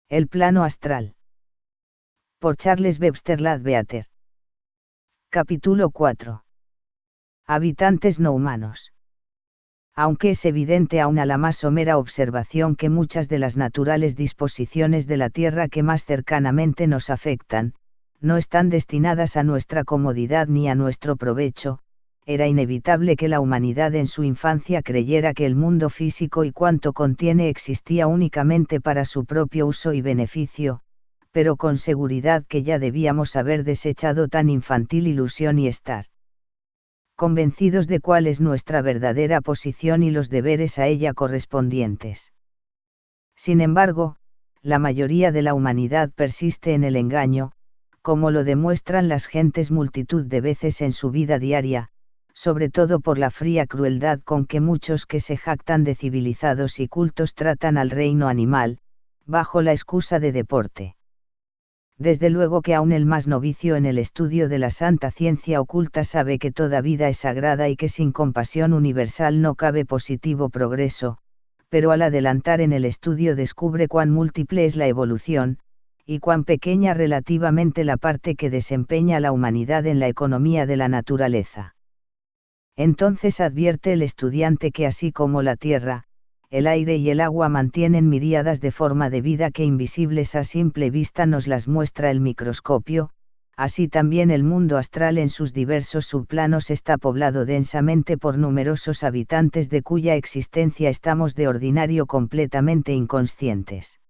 El plano astral. Por Charles Webster Leadbeater. Capítulo 4. Habitantes no humanos. Aunque es evidente aún a la más somera observación que muchas de las naturales disposiciones de la Tierra que más cercanamente nos afectan, no están destinadas a nuestra comodidad ni a nuestro provecho, era inevitable que la humanidad en su infancia creyera que el mundo físico y cuanto contiene existía únicamente para su propio uso y beneficio, pero con seguridad que ya debíamos haber desechado tan infantil ilusión y estar convencidos de cuál es nuestra verdadera posición y los deberes a ella correspondientes. Sin embargo, la mayoría de la humanidad persiste en el engaño, como lo demuestran las gentes multitud de veces en su vida diaria, sobre todo por la fría crueldad con que muchos que se jactan de civilizados y cultos tratan al reino animal, bajo la excusa de deporte. Desde luego que aun el más novicio en el estudio de la santa ciencia oculta sabe que toda vida es sagrada y que sin compasión universal no cabe positivo progreso, pero al adelantar en el estudio descubre cuán múltiple es la evolución, y cuán pequeña relativamente la parte que desempeña la humanidad en la economía de la naturaleza. Entonces advierte el estudiante que así como la tierra, el aire y el agua mantienen miríadas de forma de vida que invisibles a simple vista nos las muestra el microscopio, así también el mundo astral en sus diversos subplanos está poblado densamente por numerosos habitantes de cuya existencia estamos de ordinario completamente inconscientes.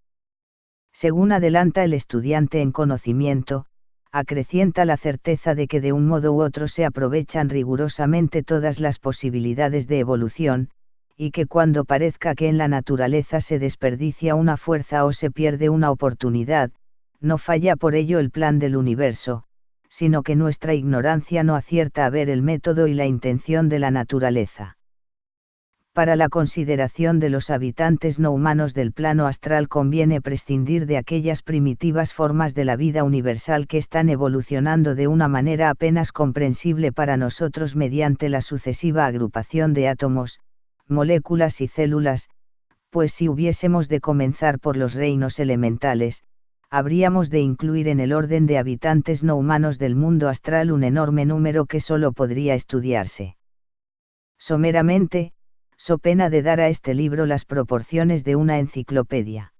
Según adelanta el estudiante en conocimiento, acrecienta la certeza de que de un modo u otro se aprovechan rigurosamente todas las posibilidades de evolución, y que cuando parezca que en la naturaleza se desperdicia una fuerza o se pierde una oportunidad, no falla por ello el plan del universo, sino que nuestra ignorancia no acierta a ver el método y la intención de la naturaleza. Para la consideración de los habitantes no humanos del plano astral conviene prescindir de aquellas primitivas formas de la vida universal que están evolucionando de una manera apenas comprensible para nosotros mediante la sucesiva agrupación de átomos, moléculas y células, pues si hubiésemos de comenzar por los reinos elementales, habríamos de incluir en el orden de habitantes no humanos del mundo astral un enorme número que solo podría estudiarse someramente, so pena de dar a este libro las proporciones de una enciclopedia.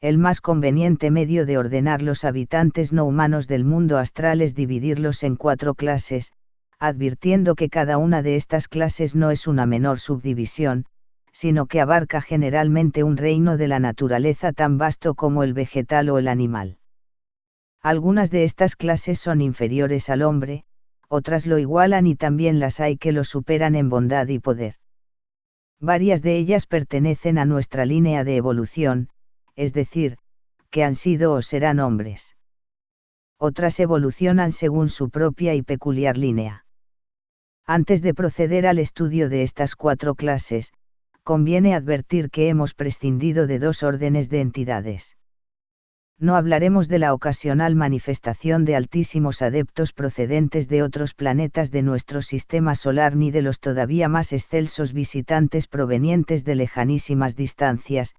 El más conveniente medio de ordenar los habitantes no humanos del mundo astral es dividirlos en 4 clases, advirtiendo que cada una de estas clases no es una menor subdivisión, sino que abarca generalmente un reino de la naturaleza tan vasto como el vegetal o el animal. Algunas de estas clases son inferiores al hombre, otras lo igualan y también las hay que lo superan en bondad y poder. Varias de ellas pertenecen a nuestra línea de evolución, es decir, que han sido o serán hombres. Otras evolucionan según su propia y peculiar línea. Antes de proceder al estudio de estas 4 clases, conviene advertir que hemos prescindido de 2 órdenes de entidades. No hablaremos de la ocasional manifestación de altísimos adeptos procedentes de otros planetas de nuestro sistema solar ni de los todavía más excelsos visitantes provenientes de lejanísimas distancias,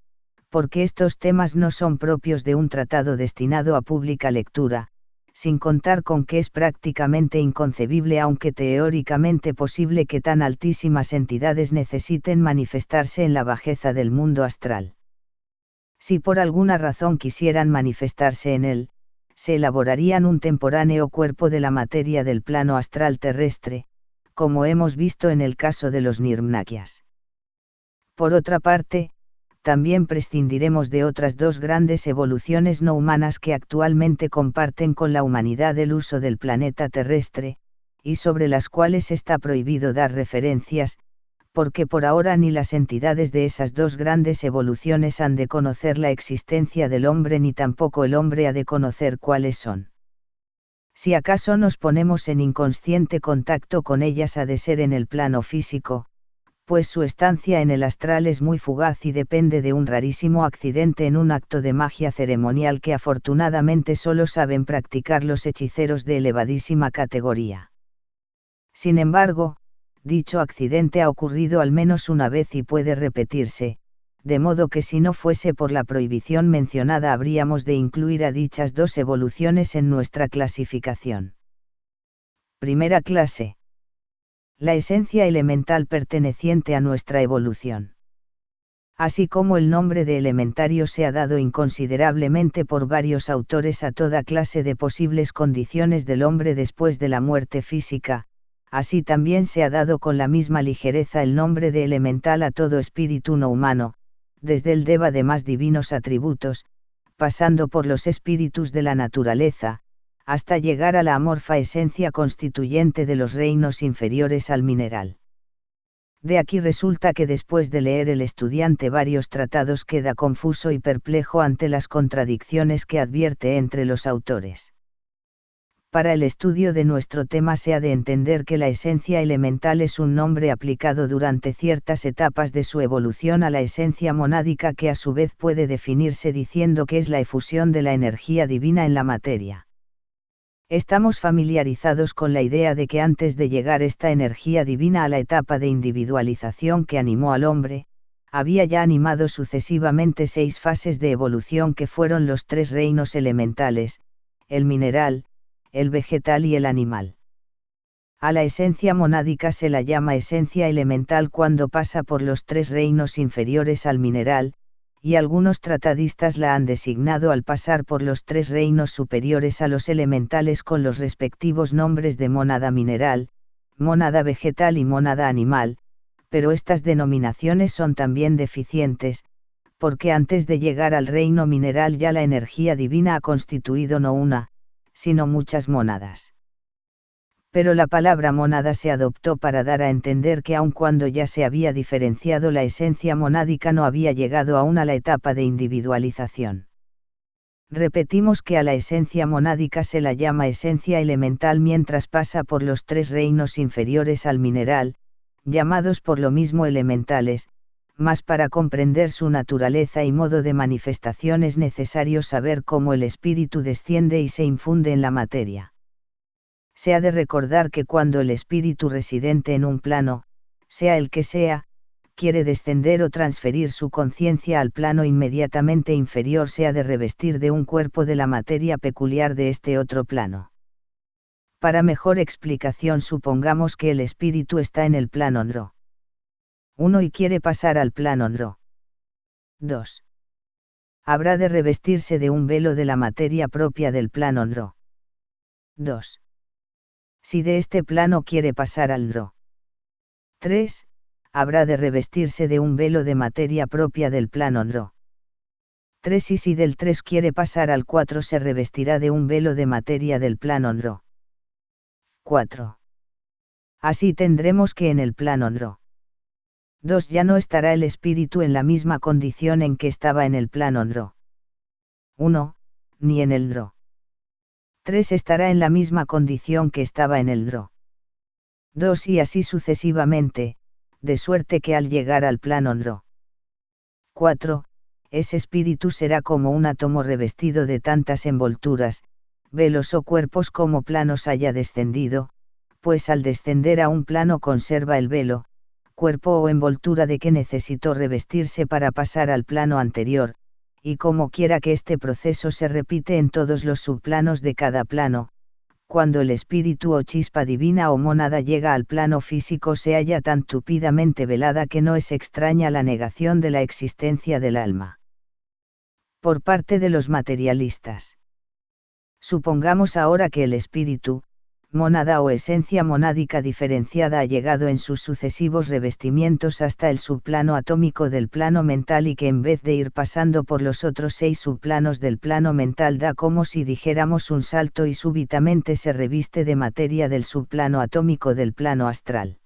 porque estos temas no son propios de un tratado destinado a pública lectura, sin contar con que es prácticamente inconcebible aunque teóricamente posible que tan altísimas entidades necesiten manifestarse en la bajeza del mundo astral. Si por alguna razón quisieran manifestarse en él, se elaborarían un temporáneo cuerpo de la materia del plano astral terrestre, como hemos visto en el caso de los Nirmnakyas. Por otra parte, también prescindiremos de otras 2 grandes evoluciones no humanas que actualmente comparten con la humanidad el uso del planeta terrestre, y sobre las cuales está prohibido dar referencias, porque por ahora ni las entidades de esas 2 grandes evoluciones han de conocer la existencia del hombre ni tampoco el hombre ha de conocer cuáles son. Si acaso nos ponemos en inconsciente contacto con ellas ha de ser en el plano físico, pues su estancia en el astral es muy fugaz y depende de un rarísimo accidente en un acto de magia ceremonial que afortunadamente solo saben practicar los hechiceros de elevadísima categoría. Sin embargo, dicho accidente ha ocurrido al menos una vez y puede repetirse, de modo que si no fuese por la prohibición mencionada habríamos de incluir a dichas dos evoluciones en nuestra clasificación. Primera clase. La esencia elemental perteneciente a nuestra evolución. Así como el nombre de elementario se ha dado inconsiderablemente por varios autores a toda clase de posibles condiciones del hombre después de la muerte física, así también se ha dado con la misma ligereza el nombre de elemental a todo espíritu no humano, desde el deva de más divinos atributos, pasando por los espíritus de la naturaleza, hasta llegar a la amorfa esencia constituyente de los reinos inferiores al mineral. De aquí resulta que después de leer el estudiante varios tratados queda confuso y perplejo ante las contradicciones que advierte entre los autores. Para el estudio de nuestro tema se ha de entender que la esencia elemental es un nombre aplicado durante ciertas etapas de su evolución a la esencia monádica que a su vez puede definirse diciendo que es la efusión de la energía divina en la materia. Estamos familiarizados con la idea de que antes de llegar esta energía divina a la etapa de individualización que animó al hombre, había ya animado sucesivamente 6 fases de evolución que fueron los 3 reinos elementales, el mineral, el vegetal y el animal. A la esencia monádica se la llama esencia elemental cuando pasa por los 3 reinos inferiores al mineral, y algunos tratadistas la han designado al pasar por los 3 reinos superiores a los elementales con los respectivos nombres de mónada mineral, mónada vegetal y mónada animal, pero estas denominaciones son también deficientes, porque antes de llegar al reino mineral ya la energía divina ha constituido no una, sino muchas mónadas. Pero la palabra mónada se adoptó para dar a entender que aun cuando ya se había diferenciado la esencia monádica no había llegado aún a la etapa de individualización. Repetimos que a la esencia monádica se la llama esencia elemental mientras pasa por los 3 reinos inferiores al mineral, llamados por lo mismo elementales, mas para comprender su naturaleza y modo de manifestación es necesario saber cómo el espíritu desciende y se infunde en la materia. Se ha de recordar que cuando el espíritu residente en un plano, sea el que sea, quiere descender o transferir su conciencia al plano inmediatamente inferior, se ha de revestir de un cuerpo de la materia peculiar de este otro plano. Para mejor explicación supongamos que el espíritu está en el plano Nro. 1 y quiere pasar al plano Nro. 2. Habrá de revestirse de un velo de la materia propia del plano Nro. 2. Si de este plano quiere pasar al Nro. 3. Habrá de revestirse de un velo de materia propia del plano Nro. 3 y si del 3 quiere pasar al 4 se revestirá de un velo de materia del plano Nro. 4. Así tendremos que en el plano Nro. 2 ya no estará el espíritu en la misma condición en que estaba en el plano Nro. 1, ni en el Nro. 3 estará en la misma condición que estaba en el Nro. 2 y así sucesivamente, de suerte que al llegar al plano Nro. 4, ese espíritu será como un átomo revestido de tantas envolturas, velos o cuerpos como planos haya descendido, pues al descender a un plano conserva el velo, cuerpo o envoltura de que necesitó revestirse para pasar al plano anterior, y como quiera que este proceso se repite en todos los subplanos de cada plano, cuando el espíritu o chispa divina o mónada llega al plano físico se halla tan tupidamente velada que no es extraña la negación de la existencia del alma. Por parte de los materialistas. Supongamos ahora que el espíritu, mónada o esencia monádica diferenciada ha llegado en sus sucesivos revestimientos hasta el subplano atómico del plano mental y que en vez de ir pasando por los otros 6 subplanos del plano mental da como si dijéramos un salto y súbitamente se reviste de materia del subplano atómico del plano astral.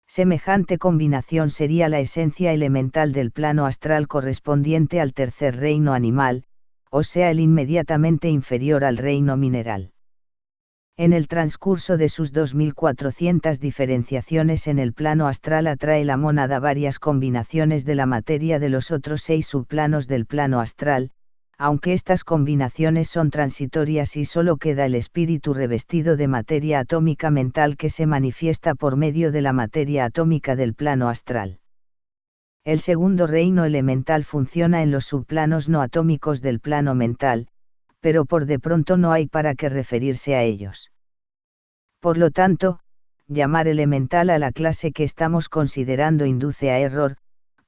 Semejante combinación sería la esencia elemental del plano astral correspondiente al tercer reino animal, o sea el inmediatamente inferior al reino mineral. En el transcurso de sus 2400 diferenciaciones en el plano astral atrae la mónada varias combinaciones de la materia de los otros 6 subplanos del plano astral, aunque estas combinaciones son transitorias y solo queda el espíritu revestido de materia atómica mental que se manifiesta por medio de la materia atómica del plano astral. El segundo reino elemental funciona en los subplanos no atómicos del plano mental, pero por de pronto no hay para qué referirse a ellos. Por lo tanto, llamar elemental a la clase que estamos considerando induce a error,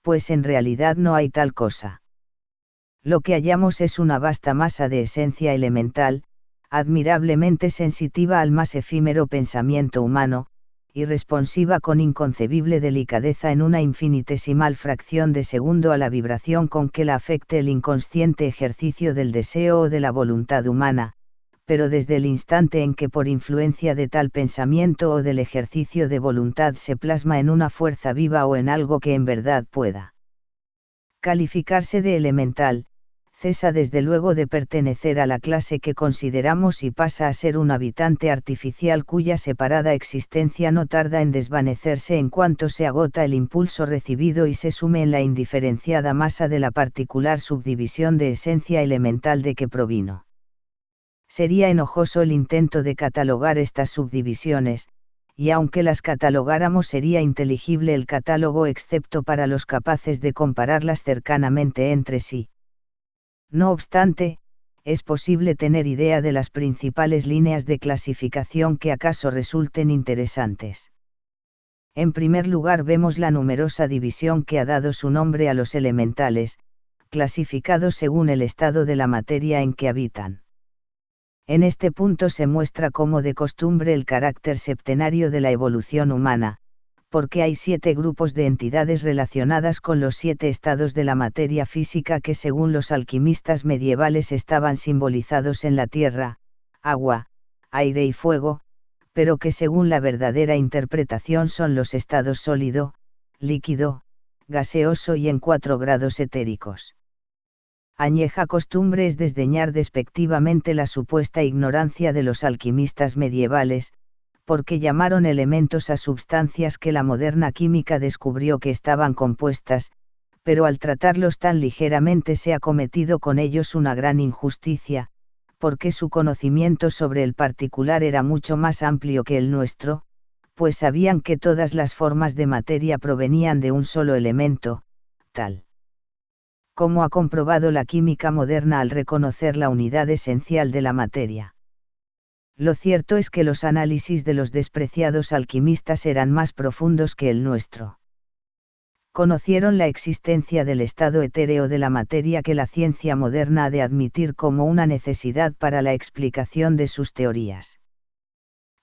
pues en realidad no hay tal cosa. Lo que hallamos es una vasta masa de esencia elemental, admirablemente sensitiva al más efímero pensamiento humano, y responsiva con inconcebible delicadeza en una infinitesimal fracción de segundo a la vibración con que la afecte el inconsciente ejercicio del deseo o de la voluntad humana, pero desde el instante en que por influencia de tal pensamiento o del ejercicio de voluntad se plasma en una fuerza viva o en algo que en verdad pueda calificarse de elemental, cesa desde luego de pertenecer a la clase que consideramos y pasa a ser un habitante artificial cuya separada existencia no tarda en desvanecerse en cuanto se agota el impulso recibido y se sume en la indiferenciada masa de la particular subdivisión de esencia elemental de que provino. Sería enojoso el intento de catalogar estas subdivisiones, y aunque las catalogáramos sería inteligible el catálogo excepto para los capaces de compararlas cercanamente entre sí. No obstante, es posible tener idea de las principales líneas de clasificación que acaso resulten interesantes. En primer lugar vemos la numerosa división que ha dado su nombre a los elementales, clasificados según el estado de la materia en que habitan. En este punto se muestra como de costumbre el carácter septenario de la evolución humana, porque hay 7 grupos de entidades relacionadas con los 7 estados de la materia física que según los alquimistas medievales estaban simbolizados en la tierra, agua, aire y fuego, pero que según la verdadera interpretación son los estados sólido, líquido, gaseoso y en 4 grados etéricos. Añeja costumbre es desdeñar despectivamente la supuesta ignorancia de los alquimistas medievales, porque llamaron elementos a substancias que la moderna química descubrió que estaban compuestas, pero al tratarlos tan ligeramente se ha cometido con ellos una gran injusticia, porque su conocimiento sobre el particular era mucho más amplio que el nuestro, pues sabían que todas las formas de materia provenían de un solo elemento, tal como ha comprobado la química moderna al reconocer la unidad esencial de la materia. Lo cierto es que los análisis de los despreciados alquimistas eran más profundos que el nuestro. Conocieron la existencia del estado etéreo de la materia que la ciencia moderna ha de admitir como una necesidad para la explicación de sus teorías.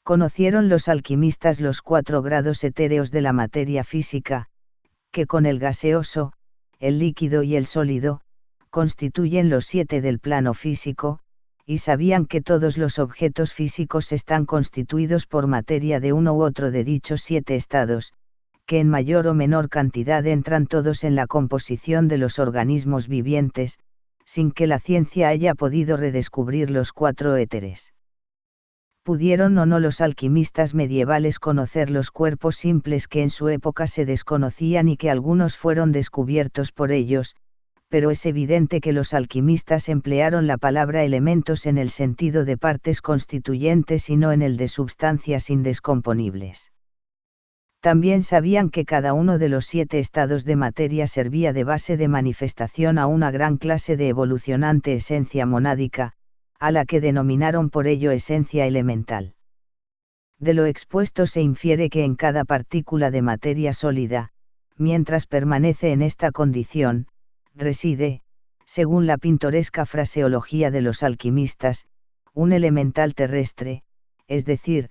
Conocieron los alquimistas los 4 grados etéreos de la materia física, que con el gaseoso, el líquido y el sólido, constituyen los 7 del plano físico, y sabían que todos los objetos físicos están constituidos por materia de uno u otro de dichos 7 estados, que en mayor o menor cantidad entran todos en la composición de los organismos vivientes, sin que la ciencia haya podido redescubrir los 4 éteres. Pudieron o no los alquimistas medievales conocer los cuerpos simples que en su época se desconocían y que algunos fueron descubiertos por ellos, pero es evidente que los alquimistas emplearon la palabra elementos en el sentido de partes constituyentes y no en el de substancias indescomponibles. También sabían que cada uno de los 7 estados de materia servía de base de manifestación a una gran clase de evolucionante esencia monádica, a la que denominaron por ello esencia elemental. De lo expuesto se infiere que en cada partícula de materia sólida, mientras permanece en esta condición, reside, según la pintoresca fraseología de los alquimistas, un elemental terrestre, es decir,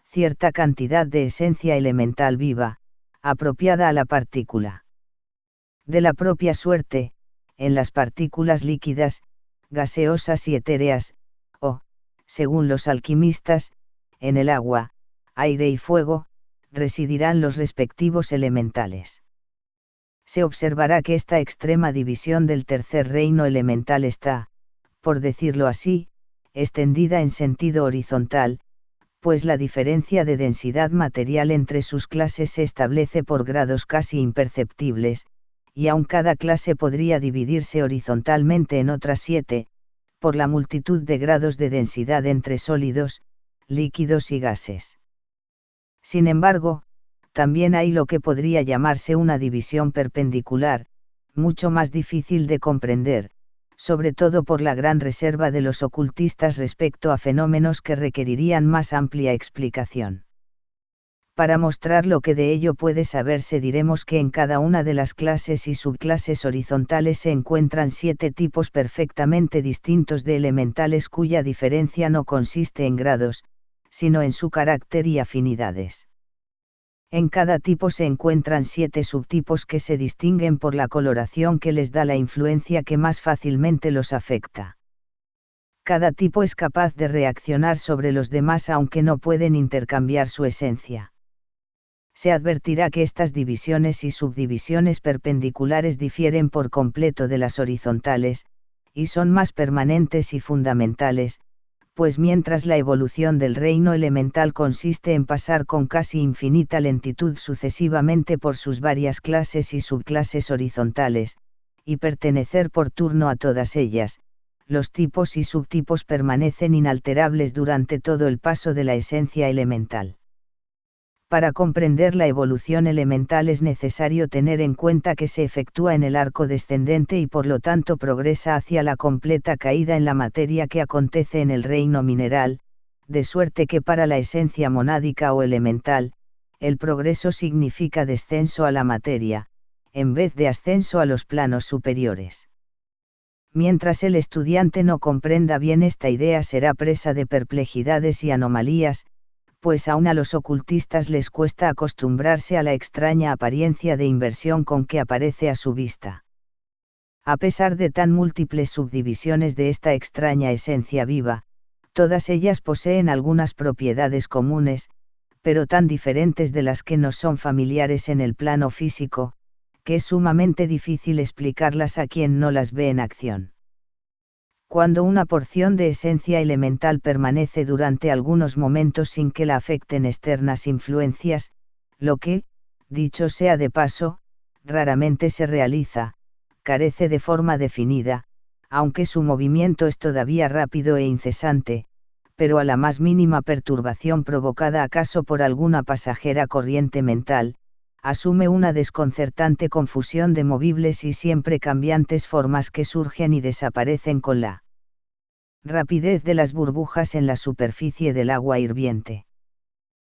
cierta cantidad de esencia elemental viva, apropiada a la partícula. De la propia suerte, en las partículas líquidas, gaseosas y etéreas, o, según los alquimistas, en el agua, aire y fuego, residirán los respectivos elementales. Se observará que esta extrema división del tercer reino elemental está, por decirlo así, extendida en sentido horizontal, pues la diferencia de densidad material entre sus clases se establece por grados casi imperceptibles, y aun cada clase podría dividirse horizontalmente en otras 7, por la multitud de grados de densidad entre sólidos, líquidos y gases. Sin embargo, también hay lo que podría llamarse una división perpendicular, mucho más difícil de comprender, sobre todo por la gran reserva de los ocultistas respecto a fenómenos que requerirían más amplia explicación. Para mostrar lo que de ello puede saberse diremos que en cada una de las clases y subclases horizontales se encuentran 7 tipos perfectamente distintos de elementales cuya diferencia no consiste en grados, sino en su carácter y afinidades. En cada tipo se encuentran 7 subtipos que se distinguen por la coloración que les da la influencia que más fácilmente los afecta. Cada tipo es capaz de reaccionar sobre los demás aunque no pueden intercambiar su esencia. Se advertirá que estas divisiones y subdivisiones perpendiculares difieren por completo de las horizontales, y son más permanentes y fundamentales, pues mientras la evolución del reino elemental consiste en pasar con casi infinita lentitud sucesivamente por sus varias clases y subclases horizontales, y pertenecer por turno a todas ellas, los tipos y subtipos permanecen inalterables durante todo el paso de la esencia elemental. Para comprender la evolución elemental es necesario tener en cuenta que se efectúa en el arco descendente y por lo tanto progresa hacia la completa caída en la materia que acontece en el reino mineral, de suerte que para la esencia monádica o elemental, el progreso significa descenso a la materia, en vez de ascenso a los planos superiores. Mientras el estudiante no comprenda bien esta idea será presa de perplejidades y anomalías, pues aún a los ocultistas les cuesta acostumbrarse a la extraña apariencia de inversión con que aparece a su vista. A pesar de tan múltiples subdivisiones de esta extraña esencia viva, todas ellas poseen algunas propiedades comunes, pero tan diferentes de las que nos son familiares en el plano físico, que es sumamente difícil explicarlas a quien no las ve en acción. Cuando una porción de esencia elemental permanece durante algunos momentos sin que la afecten externas influencias, lo que, dicho sea de paso, raramente se realiza, carece de forma definida, aunque su movimiento es todavía rápido e incesante, pero a la más mínima perturbación provocada acaso por alguna pasajera corriente mental, asume una desconcertante confusión de movibles y siempre cambiantes formas que surgen y desaparecen con la rapidez de las burbujas en la superficie del agua hirviente.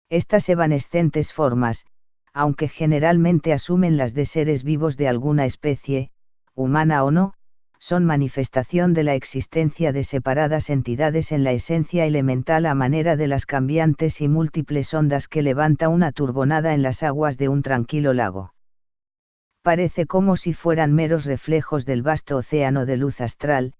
Estas evanescentes formas, aunque generalmente asumen las de seres vivos de alguna especie, humana o no, son manifestación de la existencia de separadas entidades en la esencia elemental a manera de las cambiantes y múltiples ondas que levanta una turbonada en las aguas de un tranquilo lago. Parece como si fueran meros reflejos del vasto océano de luz astral,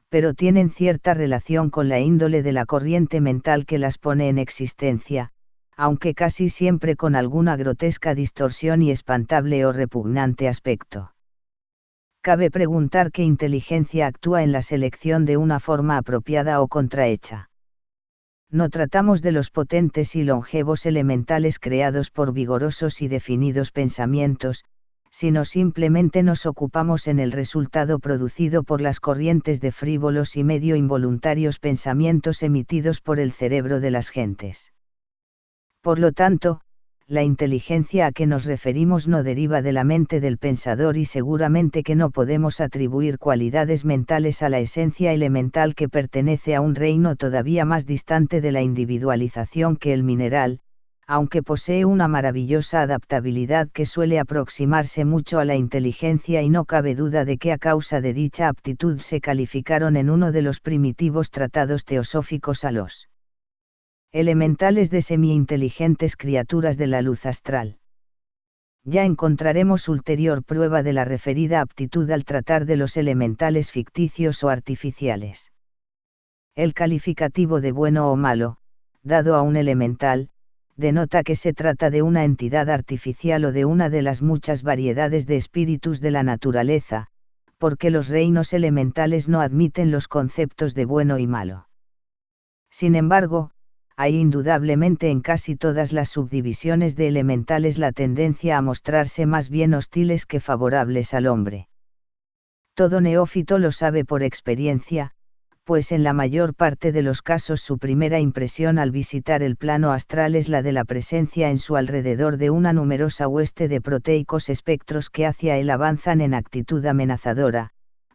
pero tienen cierta relación con la índole de la corriente mental que las pone en existencia, aunque casi siempre con alguna grotesca distorsión y espantable o repugnante aspecto. Cabe preguntar qué inteligencia actúa en la selección de una forma apropiada o contrahecha. No tratamos de los potentes y longevos elementales creados por vigorosos y definidos pensamientos, sino simplemente nos ocupamos en el resultado producido por las corrientes de frívolos y medio involuntarios pensamientos emitidos por el cerebro de las gentes. Por lo tanto, la inteligencia a que nos referimos no deriva de la mente del pensador y seguramente que no podemos atribuir cualidades mentales a la esencia elemental que pertenece a un reino todavía más distante de la individualización que el mineral, aunque posee una maravillosa adaptabilidad que suele aproximarse mucho a la inteligencia y no cabe duda de que a causa de dicha aptitud se calificaron en uno de los primitivos tratados teosóficos a los elementales de semi-inteligentes criaturas de la luz astral. Ya encontraremos ulterior prueba de la referida aptitud al tratar de los elementales ficticios o artificiales. El calificativo de bueno o malo, dado a un elemental, denota que se trata de una entidad artificial o de una de las muchas variedades de espíritus de la naturaleza, porque los reinos elementales no admiten los conceptos de bueno y malo. Sin embargo, hay indudablemente en casi todas las subdivisiones de elementales la tendencia a mostrarse más bien hostiles que favorables al hombre. Todo neófito lo sabe por experiencia, pues en la mayor parte de los casos su primera impresión al visitar el plano astral es la de la presencia en su alrededor de una numerosa hueste de proteicos espectros que hacia él avanzan en actitud amenazadora,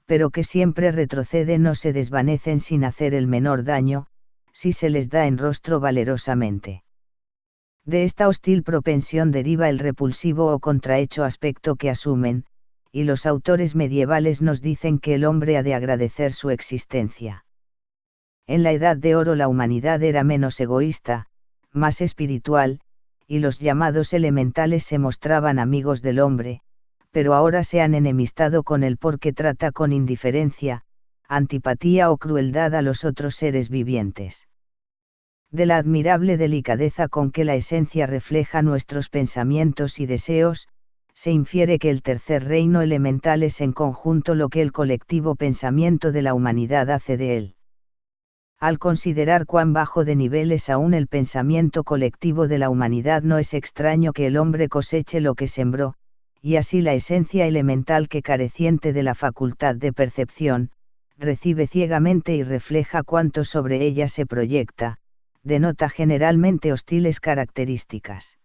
pero que siempre retroceden o se desvanecen sin hacer el menor daño, si se les da en rostro valerosamente. De esta hostil propensión deriva el repulsivo o contrahecho aspecto que asumen, y los autores medievales nos dicen que el hombre ha de agradecer su existencia. En la Edad de Oro la humanidad era menos egoísta, más espiritual, y los llamados elementales se mostraban amigos del hombre, pero ahora se han enemistado con él porque trata con indiferencia, antipatía o crueldad a los otros seres vivientes. De la admirable delicadeza con que la esencia refleja nuestros pensamientos y deseos, se infiere que el tercer reino elemental es en conjunto lo que el colectivo pensamiento de la humanidad hace de él. Al considerar cuán bajo de nivel es aún el pensamiento colectivo de la humanidad, no es extraño que el hombre coseche lo que sembró, y así la esencia elemental, que careciente de la facultad de percepción, recibe ciegamente y refleja cuanto sobre ella se proyecta, denota generalmente hostiles características.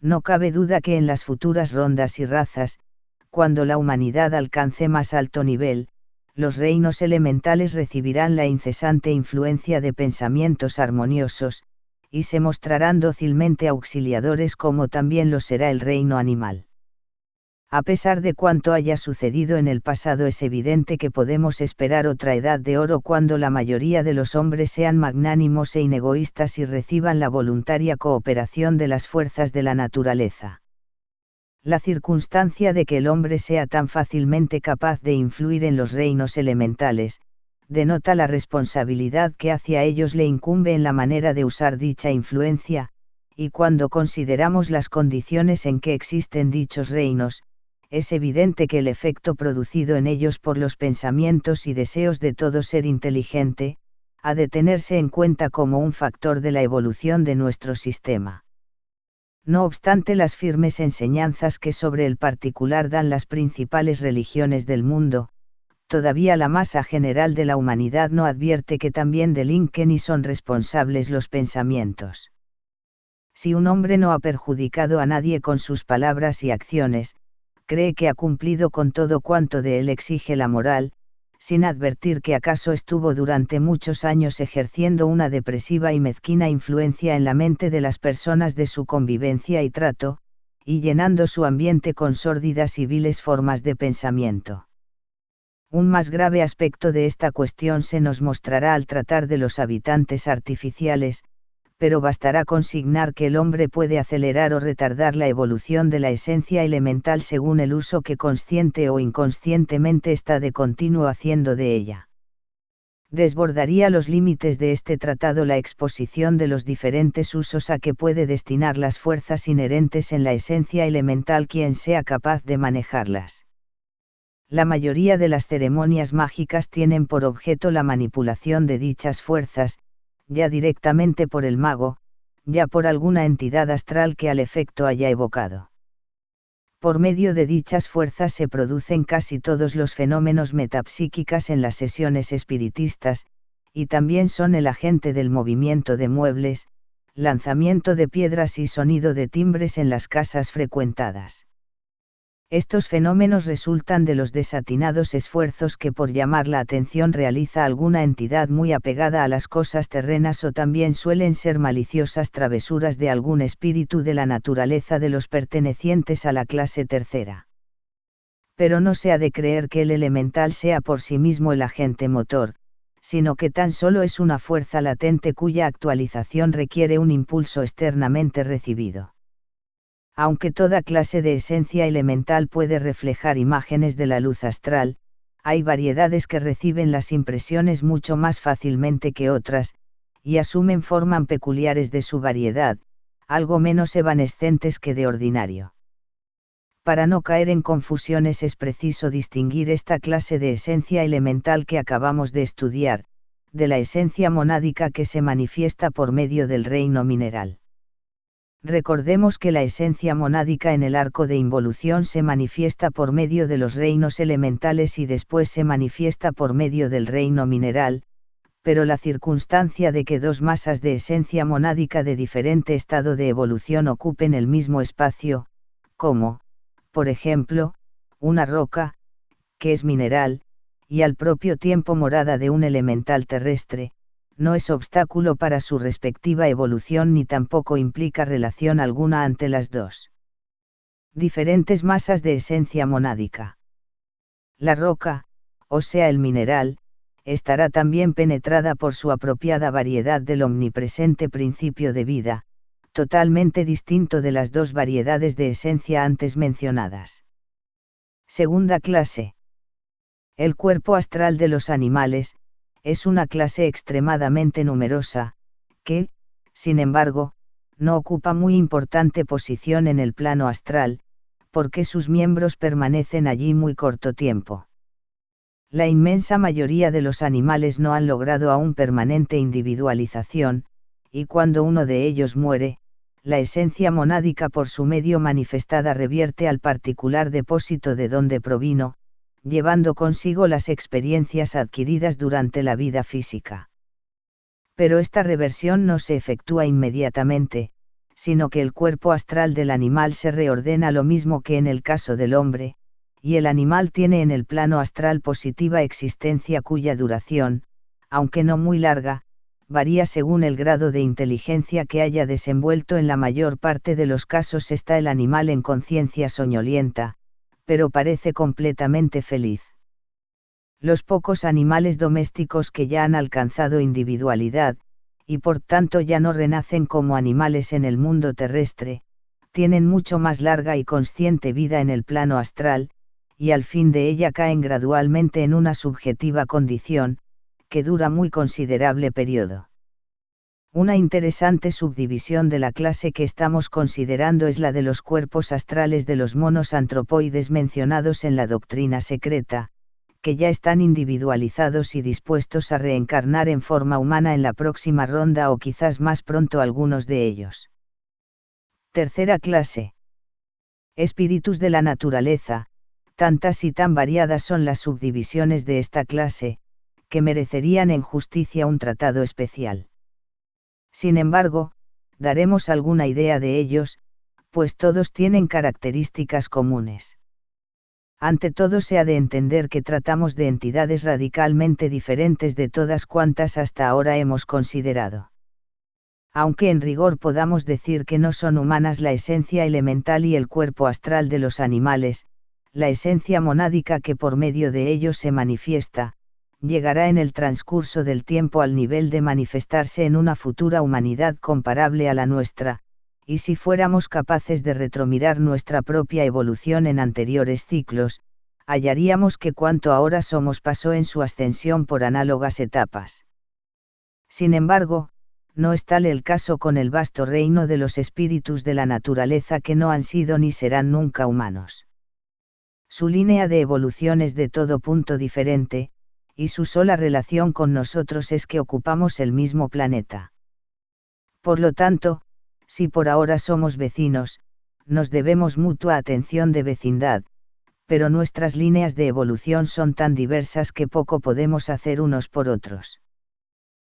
No cabe duda que en las futuras rondas y razas, cuando la humanidad alcance más alto nivel, los reinos elementales recibirán la incesante influencia de pensamientos armoniosos, y se mostrarán dócilmente auxiliadores, como también lo será el reino animal. A pesar de cuanto haya sucedido en el pasado, es evidente que podemos esperar otra edad de oro cuando la mayoría de los hombres sean magnánimos e inegoístas y reciban la voluntaria cooperación de las fuerzas de la naturaleza. La circunstancia de que el hombre sea tan fácilmente capaz de influir en los reinos elementales, denota la responsabilidad que hacia ellos le incumbe en la manera de usar dicha influencia, y cuando consideramos las condiciones en que existen dichos reinos, es evidente que el efecto producido en ellos por los pensamientos y deseos de todo ser inteligente, ha de tenerse en cuenta como un factor de la evolución de nuestro sistema. No obstante las firmes enseñanzas que sobre el particular dan las principales religiones del mundo, todavía la masa general de la humanidad no advierte que también delinquen y son responsables los pensamientos. Si un hombre no ha perjudicado a nadie con sus palabras y acciones, cree que ha cumplido con todo cuanto de él exige la moral, sin advertir que acaso estuvo durante muchos años ejerciendo una depresiva y mezquina influencia en la mente de las personas de su convivencia y trato, y llenando su ambiente con sórdidas y viles formas de pensamiento. Un más grave aspecto de esta cuestión se nos mostrará al tratar de los habitantes artificiales, pero bastará consignar que el hombre puede acelerar o retardar la evolución de la esencia elemental según el uso que consciente o inconscientemente está de continuo haciendo de ella. Desbordaría los límites de este tratado la exposición de los diferentes usos a que puede destinar las fuerzas inherentes en la esencia elemental quien sea capaz de manejarlas. La mayoría de las ceremonias mágicas tienen por objeto la manipulación de dichas fuerzas, ya directamente por el mago, ya por alguna entidad astral que al efecto haya evocado. Por medio de dichas fuerzas se producen casi todos los fenómenos metapsíquicos en las sesiones espiritistas, y también son el agente del movimiento de muebles, lanzamiento de piedras y sonido de timbres en las casas frecuentadas. Estos fenómenos resultan de los desatinados esfuerzos que por llamar la atención realiza alguna entidad muy apegada a las cosas terrenas, o también suelen ser maliciosas travesuras de algún espíritu de la naturaleza de los pertenecientes a la clase tercera. Pero no se ha de creer que el elemental sea por sí mismo el agente motor, sino que tan solo es una fuerza latente cuya actualización requiere un impulso externamente recibido. Aunque toda clase de esencia elemental puede reflejar imágenes de la luz astral, hay variedades que reciben las impresiones mucho más fácilmente que otras, y asumen formas peculiares de su variedad, algo menos evanescentes que de ordinario. Para no caer en confusiones es preciso distinguir esta clase de esencia elemental que acabamos de estudiar, de la esencia monádica que se manifiesta por medio del reino mineral. Recordemos que la esencia monádica en el arco de involución se manifiesta por medio de los reinos elementales y después se manifiesta por medio del reino mineral, pero la circunstancia de que dos masas de esencia monádica de diferente estado de evolución ocupen el mismo espacio, como, por ejemplo, una roca, que es mineral, y al propio tiempo morada de un elemental terrestre, no es obstáculo para su respectiva evolución ni tampoco implica relación alguna ante las dos diferentes masas de esencia monádica. La roca, o sea el mineral, estará también penetrada por su apropiada variedad del omnipresente principio de vida, totalmente distinto de las dos variedades de esencia antes mencionadas. Segunda clase. El cuerpo astral de los animales, es una clase extremadamente numerosa, que, sin embargo, no ocupa muy importante posición en el plano astral, porque sus miembros permanecen allí muy corto tiempo. La inmensa mayoría de los animales no han logrado aún permanente individualización, y cuando uno de ellos muere, la esencia monádica por su medio manifestada revierte al particular depósito de donde provino, llevando consigo las experiencias adquiridas durante la vida física. Pero esta reversión no se efectúa inmediatamente, sino que el cuerpo astral del animal se reordena lo mismo que en el caso del hombre, y el animal tiene en el plano astral positiva existencia cuya duración, aunque no muy larga, varía según el grado de inteligencia que haya desenvuelto. En la mayor parte de los casos está el animal en conciencia soñolienta, pero parece completamente feliz. Los pocos animales domésticos que ya han alcanzado individualidad, y por tanto ya no renacen como animales en el mundo terrestre, tienen mucho más larga y consciente vida en el plano astral, y al fin de ella caen gradualmente en una subjetiva condición, que dura muy considerable periodo. Una interesante subdivisión de la clase que estamos considerando es la de los cuerpos astrales de los monos antropoides mencionados en la doctrina secreta, que ya están individualizados y dispuestos a reencarnar en forma humana en la próxima ronda o quizás más pronto algunos de ellos. Tercera clase. Espíritus de la naturaleza. Tantas y tan variadas son las subdivisiones de esta clase, que merecerían en justicia un tratado especial. Sin embargo, daremos alguna idea de ellos, pues todos tienen características comunes. Ante todo se ha de entender que tratamos de entidades radicalmente diferentes de todas cuantas hasta ahora hemos considerado. Aunque en rigor podamos decir que no son humanas la esencia elemental y el cuerpo astral de los animales, la esencia monádica que por medio de ellos se manifiesta, llegará en el transcurso del tiempo al nivel de manifestarse en una futura humanidad comparable a la nuestra, y si fuéramos capaces de retromirar nuestra propia evolución en anteriores ciclos, hallaríamos que cuanto ahora somos pasó en su ascensión por análogas etapas. Sin embargo, no es tal el caso con el vasto reino de los espíritus de la naturaleza que no han sido ni serán nunca humanos. Su línea de evolución es de todo punto diferente, y su sola relación con nosotros es que ocupamos el mismo planeta. Por lo tanto, si por ahora somos vecinos, nos debemos mutua atención de vecindad, pero nuestras líneas de evolución son tan diversas que poco podemos hacer unos por otros.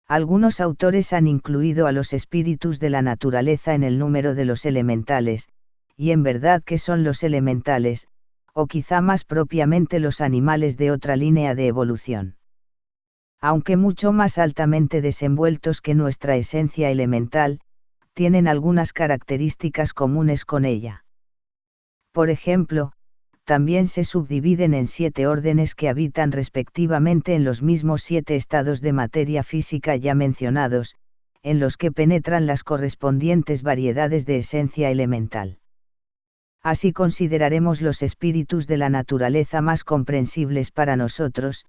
Algunos autores han incluido a los espíritus de la naturaleza en el número de los elementales, y en verdad que son los elementales, o quizá más propiamente los animales de otra línea de evolución. Aunque mucho más altamente desenvueltos que nuestra esencia elemental, tienen algunas características comunes con ella. Por ejemplo, también se subdividen en 7 órdenes que habitan respectivamente en los mismos 7 estados de materia física ya mencionados, en los que penetran las correspondientes variedades de esencia elemental. Así consideraremos los espíritus de la naturaleza más comprensibles para nosotros,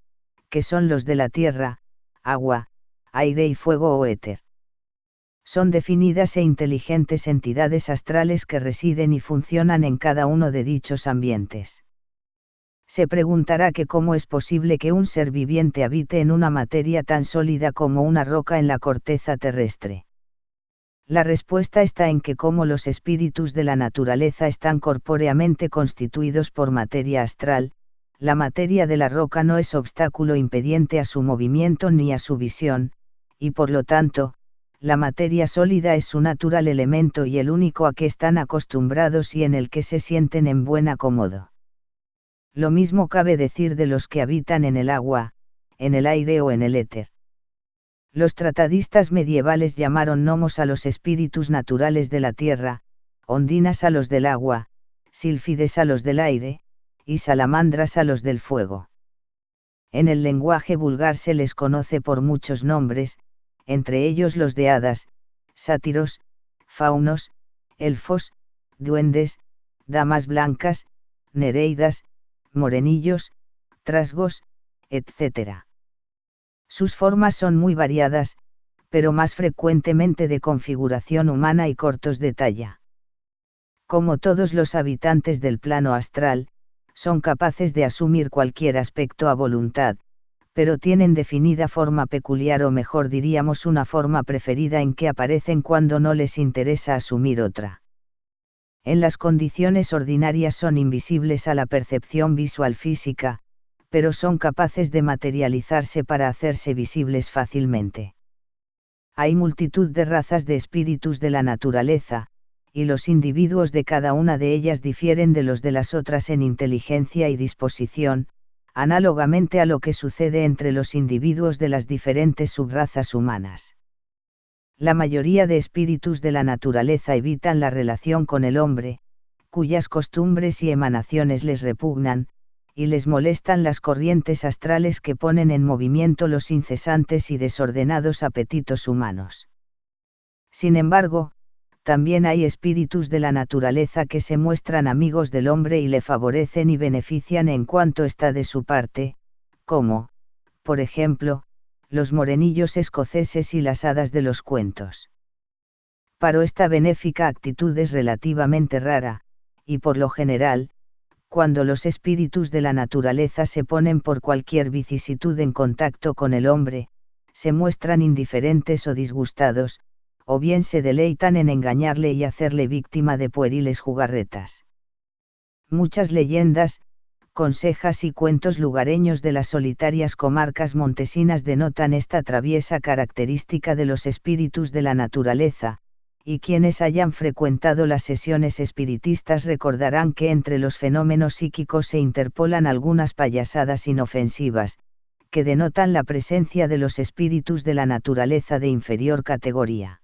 que son los de la tierra, agua, aire y fuego o éter. Son definidas e inteligentes entidades astrales que residen y funcionan en cada uno de dichos ambientes. Se preguntará que cómo es posible que un ser viviente habite en una materia tan sólida como una roca en la corteza terrestre. La respuesta está en que como los espíritus de la naturaleza están corpóreamente constituidos por materia astral, la materia de la roca no es obstáculo impediente a su movimiento ni a su visión, y por lo tanto, la materia sólida es su natural elemento y el único a que están acostumbrados y en el que se sienten en buen acomodo. Lo mismo cabe decir de los que habitan en el agua, en el aire o en el éter. Los tratadistas medievales llamaron gnomos a los espíritus naturales de la tierra, ondinas a los del agua, sílfides a los del aire, y salamandras a los del fuego. En el lenguaje vulgar se les conoce por muchos nombres, entre ellos los de hadas, sátiros, faunos, elfos, duendes, damas blancas, nereidas, morenillos, trasgos, etc. Sus formas son muy variadas, pero más frecuentemente de configuración humana y cortos de talla. Como todos los habitantes del plano astral, son capaces de asumir cualquier aspecto a voluntad, pero tienen definida forma peculiar o mejor diríamos una forma preferida en que aparecen cuando no les interesa asumir otra. En las condiciones ordinarias son invisibles a la percepción visual física, pero son capaces de materializarse para hacerse visibles fácilmente. Hay multitud de razas de espíritus de la naturaleza, y los individuos de cada una de ellas difieren de los de las otras en inteligencia y disposición, análogamente a lo que sucede entre los individuos de las diferentes subrazas humanas. La mayoría de espíritus de la naturaleza evitan la relación con el hombre, cuyas costumbres y emanaciones les repugnan, y les molestan las corrientes astrales que ponen en movimiento los incesantes y desordenados apetitos humanos. Sin embargo, también hay espíritus de la naturaleza que se muestran amigos del hombre y le favorecen y benefician en cuanto está de su parte, como, por ejemplo, los morenillos escoceses y las hadas de los cuentos. Pero esta benéfica actitud es relativamente rara, y por lo general, cuando los espíritus de la naturaleza se ponen por cualquier vicisitud en contacto con el hombre, se muestran indiferentes o disgustados, o bien se deleitan en engañarle y hacerle víctima de pueriles jugarretas. Muchas leyendas, consejas y cuentos lugareños de las solitarias comarcas montesinas denotan esta traviesa característica de los espíritus de la naturaleza, y quienes hayan frecuentado las sesiones espiritistas recordarán que entre los fenómenos psíquicos se interpolan algunas payasadas inofensivas, que denotan la presencia de los espíritus de la naturaleza de inferior categoría.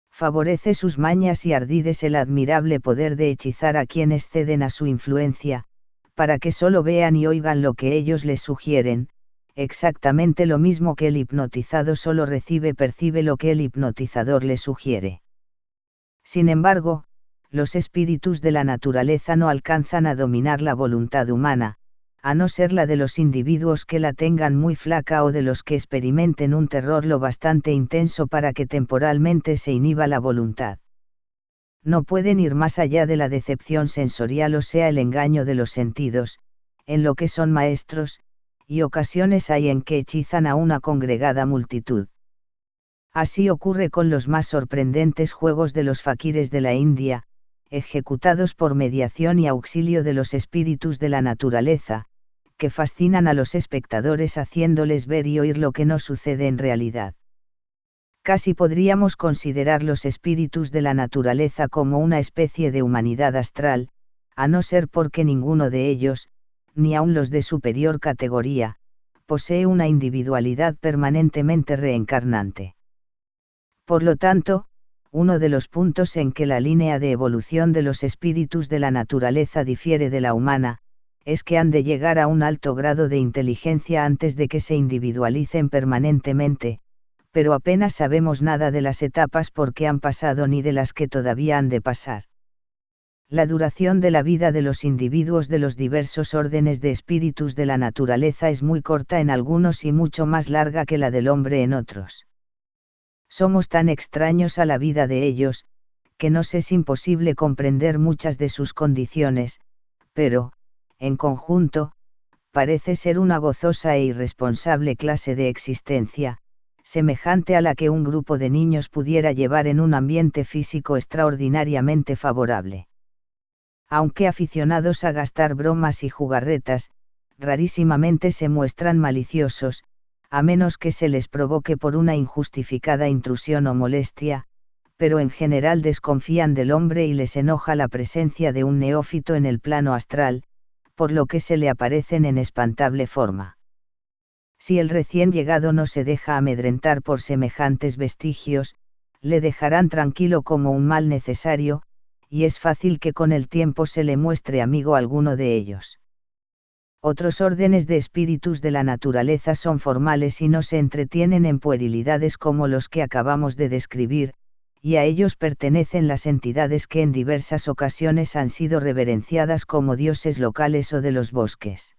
Favorece sus mañas y ardides el admirable poder de hechizar a quienes ceden a su influencia, para que solo vean y oigan lo que ellos les sugieren, exactamente lo mismo que el hipnotizado solo percibe lo que el hipnotizador le sugiere. Sin embargo, los espíritus de la naturaleza no alcanzan a dominar la voluntad humana, a no ser la de los individuos que la tengan muy flaca o de los que experimenten un terror lo bastante intenso para que temporalmente se inhiba la voluntad. No pueden ir más allá de la decepción sensorial o sea el engaño de los sentidos, en lo que son maestros, y ocasiones hay en que hechizan a una congregada multitud. Así ocurre con los más sorprendentes juegos de los faquires de la India, ejecutados por mediación y auxilio de los espíritus de la naturaleza, que fascinan a los espectadores haciéndoles ver y oír lo que no sucede en realidad. Casi podríamos considerar los espíritus de la naturaleza como una especie de humanidad astral, a no ser porque ninguno de ellos, ni aun los de superior categoría, posee una individualidad permanentemente reencarnante. Por lo tanto, uno de los puntos en que la línea de evolución de los espíritus de la naturaleza difiere de la humana, es que han de llegar a un alto grado de inteligencia antes de que se individualicen permanentemente, pero apenas sabemos nada de las etapas por que han pasado ni de las que todavía han de pasar. La duración de la vida de los individuos de los diversos órdenes de espíritus de la naturaleza es muy corta en algunos y mucho más larga que la del hombre en otros. Somos tan extraños a la vida de ellos, que nos es imposible comprender muchas de sus condiciones, pero, en conjunto, parece ser una gozosa e irresponsable clase de existencia, semejante a la que un grupo de niños pudiera llevar en un ambiente físico extraordinariamente favorable. Aunque aficionados a gastar bromas y jugarretas, rarísimamente se muestran maliciosos, a menos que se les provoque por una injustificada intrusión o molestia, pero en general desconfían del hombre y les enoja la presencia de un neófito en el plano astral, por lo que se le aparecen en espantable forma. Si el recién llegado no se deja amedrentar por semejantes vestigios, le dejarán tranquilo como un mal necesario, y es fácil que con el tiempo se le muestre amigo alguno de ellos. Otros órdenes de espíritus de la naturaleza son formales y no se entretienen en puerilidades como los que acabamos de describir, y a ellos pertenecen las entidades que en diversas ocasiones han sido reverenciadas como dioses locales o de los bosques.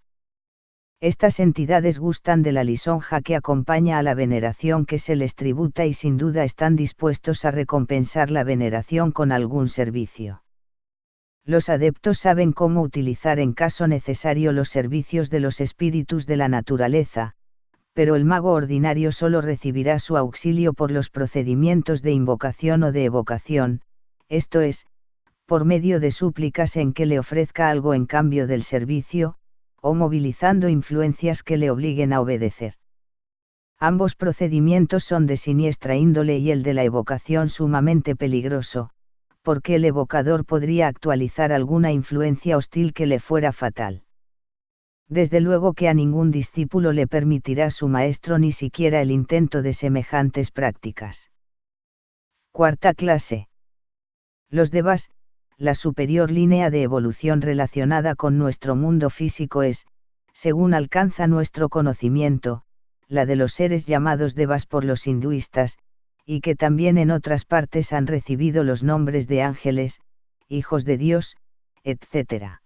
Estas entidades gustan de la lisonja que acompaña a la veneración que se les tributa y sin duda están dispuestos a recompensar la veneración con algún servicio. Los adeptos saben cómo utilizar en caso necesario los servicios de los espíritus de la naturaleza, pero el mago ordinario solo recibirá su auxilio por los procedimientos de invocación o de evocación, esto es, por medio de súplicas en que le ofrezca algo en cambio del servicio, o movilizando influencias que le obliguen a obedecer. Ambos procedimientos son de siniestra índole y el de la evocación sumamente peligroso, porque el evocador podría actualizar alguna influencia hostil que le fuera fatal. Desde luego que a ningún discípulo le permitirá su maestro ni siquiera el intento de semejantes prácticas. Cuarta clase. Los devas, la superior línea de evolución relacionada con nuestro mundo físico es, según alcanza nuestro conocimiento, la de los seres llamados devas por los hinduistas, y que también en otras partes han recibido los nombres de ángeles, hijos de Dios, etc.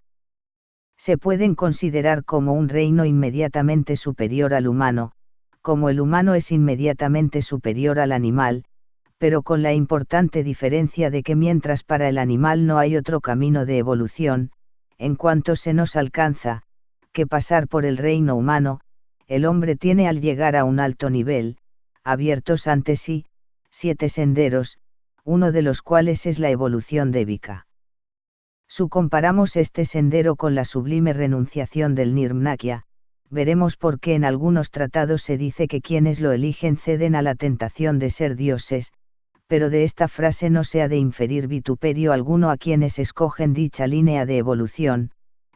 Se pueden considerar como un reino inmediatamente superior al humano, como el humano es inmediatamente superior al animal, pero con la importante diferencia de que mientras para el animal no hay otro camino de evolución, en cuanto se nos alcanza, que pasar por el reino humano, el hombre tiene al llegar a un alto nivel, abiertos ante sí, 7 senderos, uno de los cuales es la evolución dévica. Si comparamos este sendero con la sublime renunciación del Nirmnakya, veremos por qué en algunos tratados se dice que quienes lo eligen ceden a la tentación de ser dioses, pero de esta frase no se ha de inferir vituperio alguno a quienes escogen dicha línea de evolución,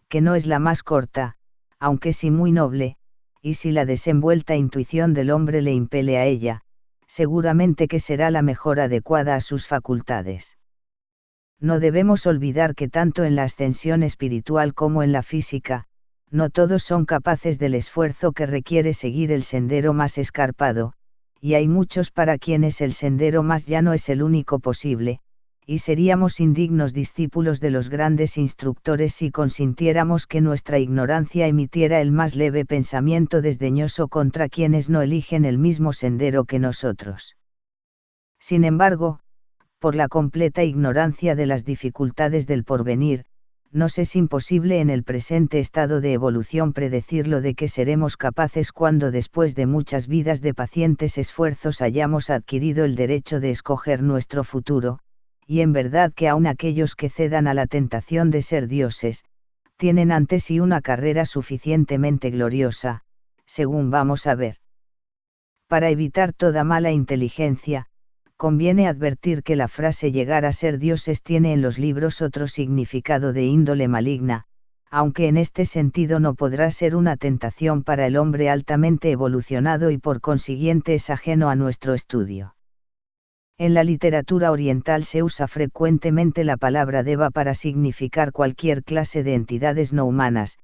que no es la más corta, aunque sí muy noble, y si la desenvuelta intuición del hombre le impele a ella, seguramente que será la mejor adecuada a sus facultades. No debemos olvidar que tanto en la ascensión espiritual como en la física, no todos son capaces del esfuerzo que requiere seguir el sendero más escarpado, y hay muchos para quienes el sendero más llano es el único posible, y seríamos indignos discípulos de los grandes instructores si consintiéramos que nuestra ignorancia emitiera el más leve pensamiento desdeñoso contra quienes no eligen el mismo sendero que nosotros. Sin embargo, por la completa ignorancia de las dificultades del porvenir, nos es imposible en el presente estado de evolución predecir lo de que seremos capaces cuando después de muchas vidas de pacientes esfuerzos hayamos adquirido el derecho de escoger nuestro futuro, y en verdad que aun aquellos que cedan a la tentación de ser dioses, tienen ante sí una carrera suficientemente gloriosa, según vamos a ver. Para evitar toda mala inteligencia, conviene advertir que la frase llegar a ser dioses tiene en los libros otro significado de índole maligna, aunque en este sentido no podrá ser una tentación para el hombre altamente evolucionado y por consiguiente es ajeno a nuestro estudio. En la literatura oriental se usa frecuentemente la palabra deva para significar cualquier clase de entidades no humanas,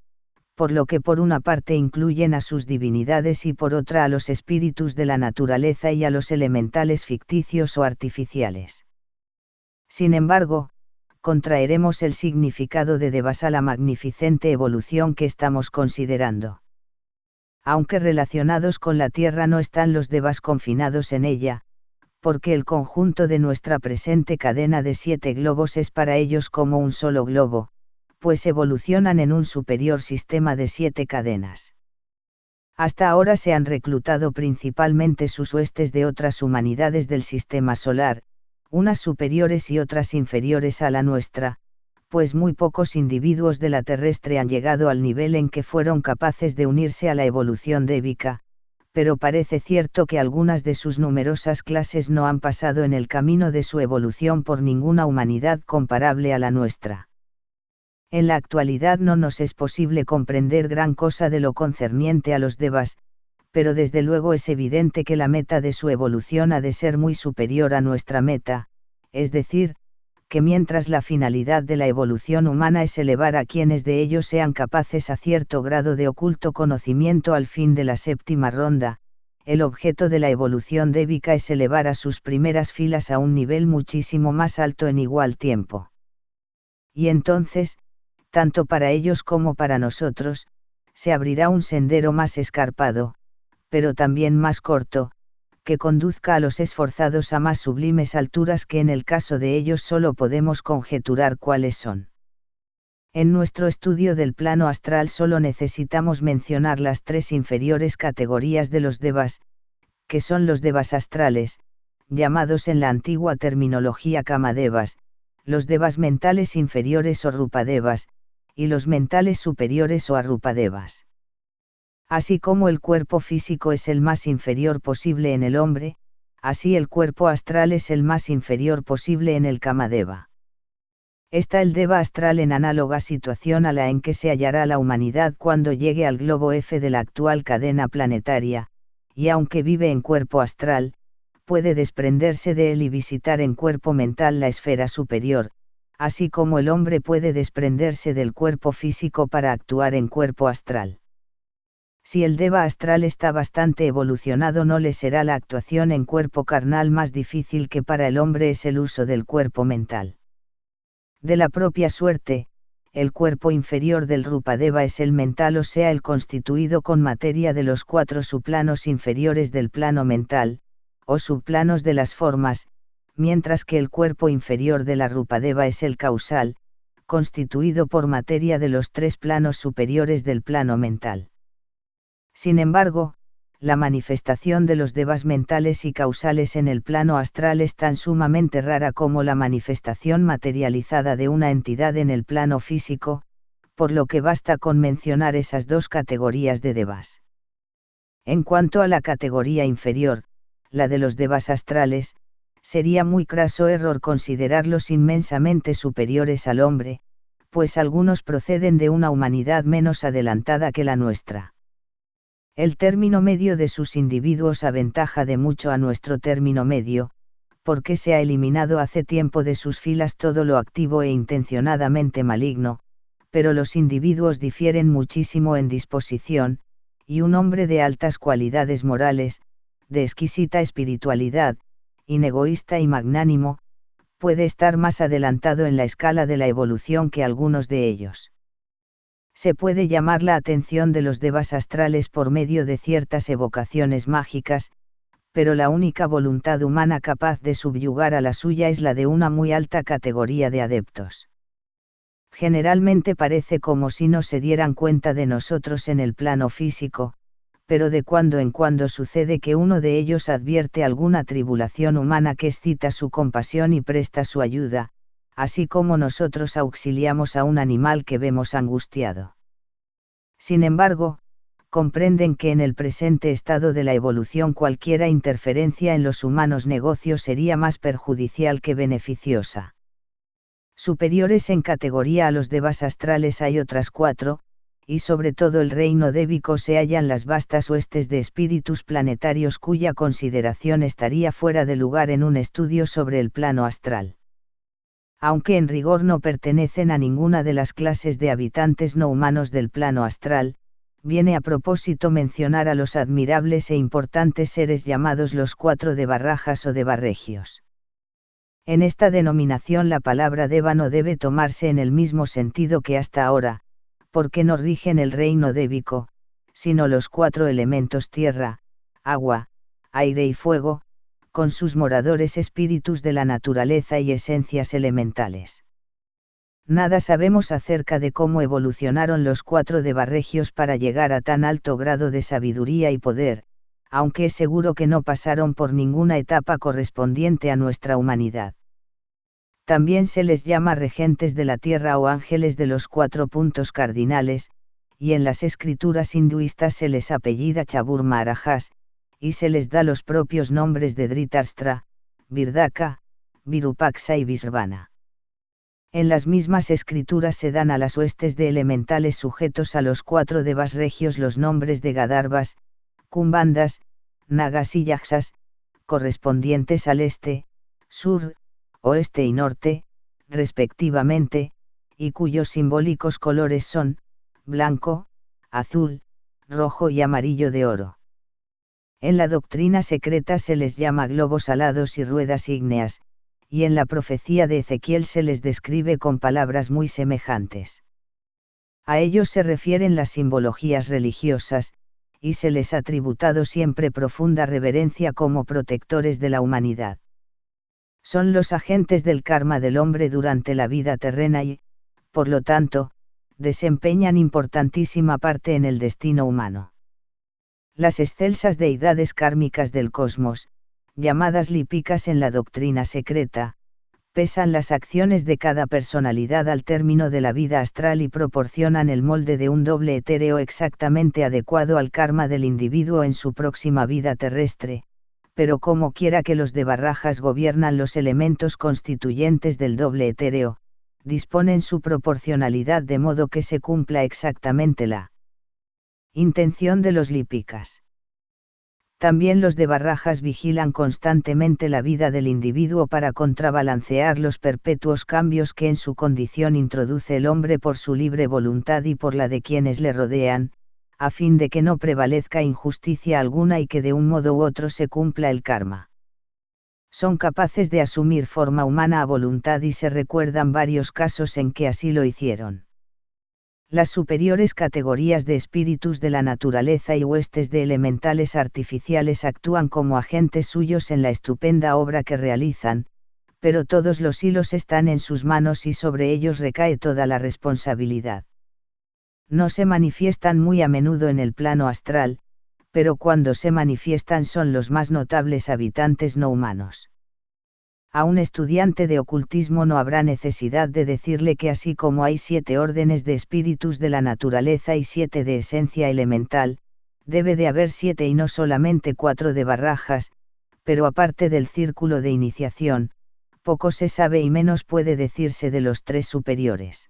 por lo que por una parte incluyen a sus divinidades y por otra a los espíritus de la naturaleza y a los elementales ficticios o artificiales. Sin embargo, contraeremos el significado de devas a la magnificente evolución que estamos considerando. Aunque relacionados con la Tierra no están los devas confinados en ella, porque el conjunto de nuestra presente cadena de 7 globos es para ellos como un solo globo, pues evolucionan en un superior sistema de 7 cadenas. Hasta ahora se han reclutado principalmente sus huestes de otras humanidades del sistema solar, unas superiores y otras inferiores a la nuestra, pues muy pocos individuos de la terrestre han llegado al nivel en que fueron capaces de unirse a la evolución débica, pero parece cierto que algunas de sus numerosas clases no han pasado en el camino de su evolución por ninguna humanidad comparable a la nuestra. En la actualidad no nos es posible comprender gran cosa de lo concerniente a los devas, pero desde luego es evidente que la meta de su evolución ha de ser muy superior a nuestra meta, es decir, que mientras la finalidad de la evolución humana es elevar a quienes de ellos sean capaces a cierto grado de oculto conocimiento al fin de la séptima ronda, el objeto de la evolución débica es elevar a sus primeras filas a un nivel muchísimo más alto en igual tiempo. Y entonces, tanto para ellos como para nosotros, se abrirá un sendero más escarpado, pero también más corto, que conduzca a los esforzados a más sublimes alturas que en el caso de ellos solo podemos conjeturar cuáles son. En nuestro estudio del plano astral solo necesitamos mencionar las tres inferiores categorías de los devas, que son los devas astrales, llamados en la antigua terminología kamadevas, los devas mentales inferiores o rupadevas, y los mentales superiores o arrupadevas. Así como el cuerpo físico es el más inferior posible en el hombre, así el cuerpo astral es el más inferior posible en el kamadeva. Está el deva astral en análoga situación a la en que se hallará la humanidad cuando llegue al globo F de la actual cadena planetaria, y aunque vive en cuerpo astral, puede desprenderse de él y visitar en cuerpo mental la esfera superior, así como el hombre puede desprenderse del cuerpo físico para actuar en cuerpo astral. Si el deva astral está bastante evolucionado, no le será la actuación en cuerpo carnal más difícil que para el hombre es el uso del cuerpo mental. De la propia suerte, el cuerpo inferior del rupadeva es el mental, o sea, el constituido con materia de los 4 subplanos inferiores del plano mental, o subplanos de las formas, mientras que el cuerpo inferior de la rupadeva es el causal, constituido por materia de los 3 planos superiores del plano mental. Sin embargo, la manifestación de los devas mentales y causales en el plano astral es tan sumamente rara como la manifestación materializada de una entidad en el plano físico, por lo que basta con mencionar esas dos categorías de devas. En cuanto a la categoría inferior, la de los devas astrales, sería muy craso error considerarlos inmensamente superiores al hombre, pues algunos proceden de una humanidad menos adelantada que la nuestra. El término medio de sus individuos aventaja de mucho a nuestro término medio, porque se ha eliminado hace tiempo de sus filas todo lo activo e intencionadamente maligno, pero los individuos difieren muchísimo en disposición, y un hombre de altas cualidades morales, de exquisita espiritualidad, inegoísta y magnánimo, puede estar más adelantado en la escala de la evolución que algunos de ellos. Se puede llamar la atención de los devas astrales por medio de ciertas evocaciones mágicas, pero la única voluntad humana capaz de subyugar a la suya es la de una muy alta categoría de adeptos. Generalmente parece como si no se dieran cuenta de nosotros en el plano físico, pero de cuando en cuando sucede que uno de ellos advierte alguna tribulación humana que excita su compasión y presta su ayuda, así como nosotros auxiliamos a un animal que vemos angustiado. Sin embargo, comprenden que en el presente estado de la evolución cualquiera interferencia en los humanos negocios sería más perjudicial que beneficiosa. Superiores en categoría a los devas astrales hay otras 4, y sobre todo el reino débico se hallan las vastas huestes de espíritus planetarios cuya consideración estaría fuera de lugar en un estudio sobre el plano astral. Aunque en rigor no pertenecen a ninguna de las clases de habitantes no humanos del plano astral, viene a propósito mencionar a los admirables e importantes seres llamados los 4 devarrajas o devarregios. En esta denominación la palabra deva no debe tomarse en el mismo sentido que hasta ahora, porque no rigen el reino débico, sino los 4 elementos tierra, agua, aire y fuego, con sus moradores espíritus de la naturaleza y esencias elementales. Nada sabemos acerca de cómo evolucionaron los 4 Devarregios para llegar a tan alto grado de sabiduría y poder, aunque es seguro que no pasaron por ninguna etapa correspondiente a nuestra humanidad. También se les llama regentes de la tierra o ángeles de los 4 puntos cardinales, y en las escrituras hinduistas se les apellida Chabur Maharajas, y se les da los propios nombres de Dhritarshtra, Virdaka, Virupaksha y Visrvana. En las mismas escrituras se dan a las huestes de elementales sujetos a los 4 devas regios los nombres de Gadharvas, Kumbhandas, Nagas y Yakshas, correspondientes al este, sur, oeste y norte, respectivamente, y cuyos simbólicos colores son, blanco, azul, rojo y amarillo de oro. En la doctrina secreta se les llama globos alados y ruedas ígneas, y en la profecía de Ezequiel se les describe con palabras muy semejantes. A ellos se refieren las simbologías religiosas, y se les ha tributado siempre profunda reverencia como protectores de la humanidad. Son los agentes del karma del hombre durante la vida terrena y, por lo tanto, desempeñan importantísima parte en el destino humano. Las excelsas deidades kármicas del cosmos, llamadas lípicas en la doctrina secreta, pesan las acciones de cada personalidad al término de la vida astral y proporcionan el molde de un doble etéreo exactamente adecuado al karma del individuo en su próxima vida terrestre, pero como quiera que los Devarrajas gobiernan los elementos constituyentes del doble etéreo, disponen su proporcionalidad de modo que se cumpla exactamente la intención de los lípicas. También los Devarrajas vigilan constantemente la vida del individuo para contrabalancear los perpetuos cambios que en su condición introduce el hombre por su libre voluntad y por la de quienes le rodean, a fin de que no prevalezca injusticia alguna y que de un modo u otro se cumpla el karma. Son capaces de asumir forma humana a voluntad y se recuerdan varios casos en que así lo hicieron. Las superiores categorías de espíritus de la naturaleza y huestes de elementales artificiales actúan como agentes suyos en la estupenda obra que realizan, pero todos los hilos están en sus manos y sobre ellos recae toda la responsabilidad. No se manifiestan muy a menudo en el plano astral, pero cuando se manifiestan son los más notables habitantes no humanos. A un estudiante de ocultismo no habrá necesidad de decirle que así como hay 7 órdenes de espíritus de la naturaleza y 7 de esencia elemental, debe de haber 7 y no solamente 4 de Devarrajas, pero aparte del círculo de iniciación, poco se sabe y menos puede decirse de los 3 superiores.